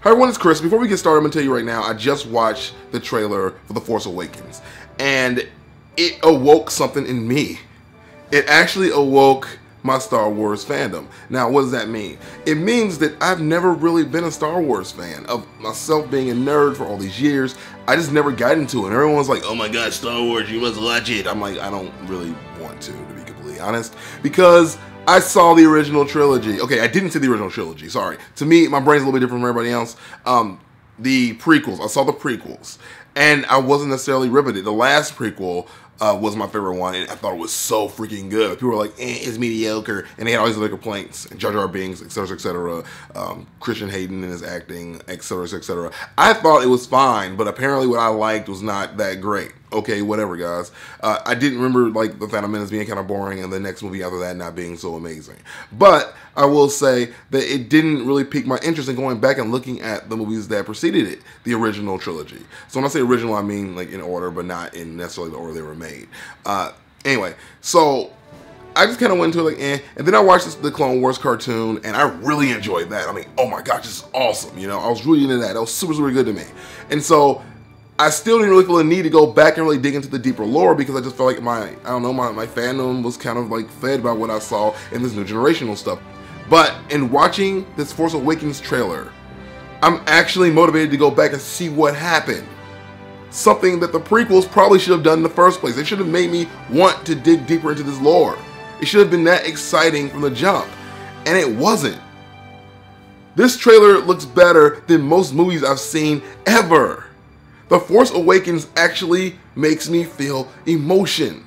Hi everyone, it's Chris. Before we get started, I'm going to tell you right now, I just watched the trailer for The Force Awakens, and it awoke something in me. It actually awoke my Star Wars fandom. Now, what does that mean? It means that I've never really been a Star Wars fan. Of myself being a nerd for all these years, I just never got into it. And everyone's like, oh my god, Star Wars, you must watch it. I'm like, I don't really want to be completely honest, because I saw the original trilogy. Okay, I didn't see the original trilogy, sorry. To me, my brain's a little bit different from everybody else. The prequels, I saw the prequels, and I wasn't necessarily riveted. The last prequel was my favorite one, and I thought it was so freaking good. People were like, it's mediocre, and they had all these other complaints. Jar Jar Binks, etc., etc. Christian Hayden and his acting, etc., etc. I thought it was fine, but apparently what I liked was not that great. Okay, whatever, guys. I didn't remember like The Phantom Menace being kind of boring, and the next movie after that not being so amazing. But I will say that it didn't really pique my interest in going back and looking at the movies that preceded it, the original trilogy. So when I say original, I mean like in order, but not in necessarily the order they were made. Anyway, so I just kind of went into it like, and then I watched the Clone Wars cartoon, and I really enjoyed that. I mean, oh my gosh, this is awesome. You know, I was really into that. That was super, super good to me. And so I still didn't really feel the need to go back and really dig into the deeper lore, because I just felt like my fandom was kind of like fed by what I saw in this new generational stuff. But in watching this Force Awakens trailer, I'm actually motivated to go back and see what happened. Something that the prequels probably should have done in the first place. They should have made me want to dig deeper into this lore. It should have been that exciting from the jump, and it wasn't. This trailer looks better than most movies I've seen ever. The Force Awakens actually makes me feel emotion.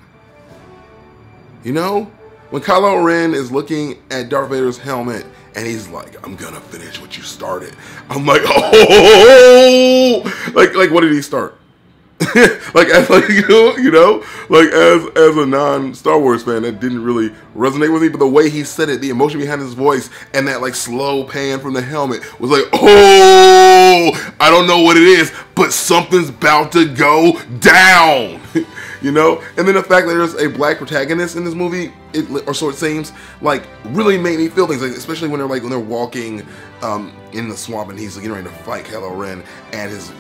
You know? When Kylo Ren is looking at Darth Vader's helmet and he's like, I'm gonna finish what you started. I'm like, oh! Like what did he start? like as a non-Star Wars fan, that didn't really resonate with me, but the way he said it, the emotion behind his voice, and that like slow pan from the helmet was like, oh, I don't know what it is, but something's about to go down. You know? And then the fact that there's a black protagonist in this movie, or so it seems, like really made me feel things, like, especially when they're walking in the swamp and he's getting ready to fight Kylo Ren, and his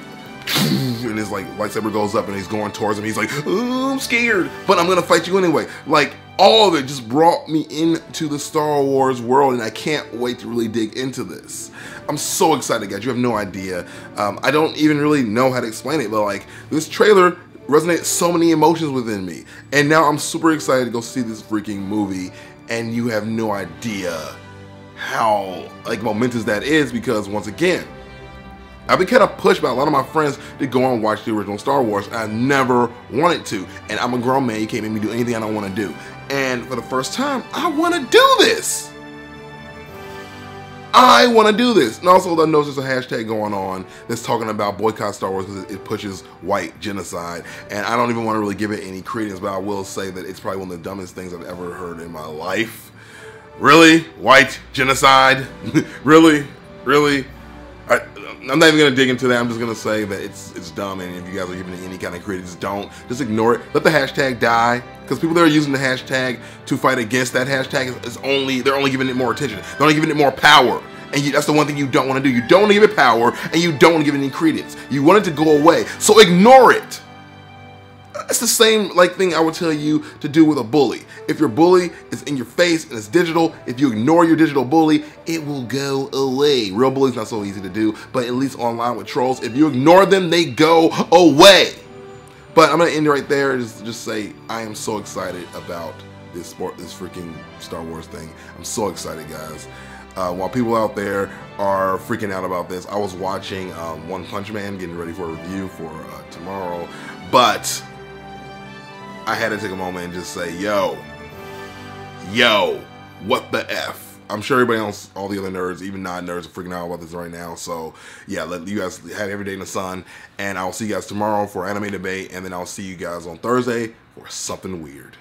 like lightsaber goes up and he's going towards him. He's like, oh, I'm scared, but I'm gonna fight you anyway. Like, all of it just brought me into the Star Wars world, and I can't wait to really dig into this. I'm so excited, guys. You have no idea. I don't even really know how to explain it, but like, this trailer resonated so many emotions within me, and now I'm super excited to go see this freaking movie, and you have no idea how like momentous that is, because once again, I've been kind of pushed by a lot of my friends to go and watch the original Star Wars, and I never wanted to. And I'm a grown man, you can't make me do anything I don't want to do. And for the first time, I want to do this. I want to do this. And also, I know there's a hashtag going on that's talking about boycott Star Wars because it pushes white genocide. And I don't even want to really give it any credence, but I will say that it's probably one of the dumbest things I've ever heard in my life. Really? White genocide? Really? Really? I'm not even going to dig into that. I'm just going to say that it's dumb, and if you guys are giving it any kind of credence, don't. Just ignore it. Let the hashtag die, because people that are using the hashtag to fight against that hashtag they're only giving it more attention. They're only giving it more power, and that's the one thing you don't want to do. You don't want to give it power, and you don't want to give it any credence. You want it to go away, so ignore it. It's the same thing I would tell you to do with a bully. If your bully is in your face and it's digital, if you ignore your digital bully, it will go away. Real bully's not so easy to do, but at least online with trolls, if you ignore them, they go away. But I'm gonna end it right there and just say I am so excited about this freaking Star Wars thing. I'm so excited, guys. While people out there are freaking out about this, I was watching One Punch Man, getting ready for a review for tomorrow, but I had to take a moment and just say, yo, what the F? I'm sure everybody else, all the other nerds, even non-nerds, are freaking out about this right now. So, yeah, let you guys have every day in the sun. And I'll see you guys tomorrow for anime debate. And then I'll see you guys on Thursday for something weird.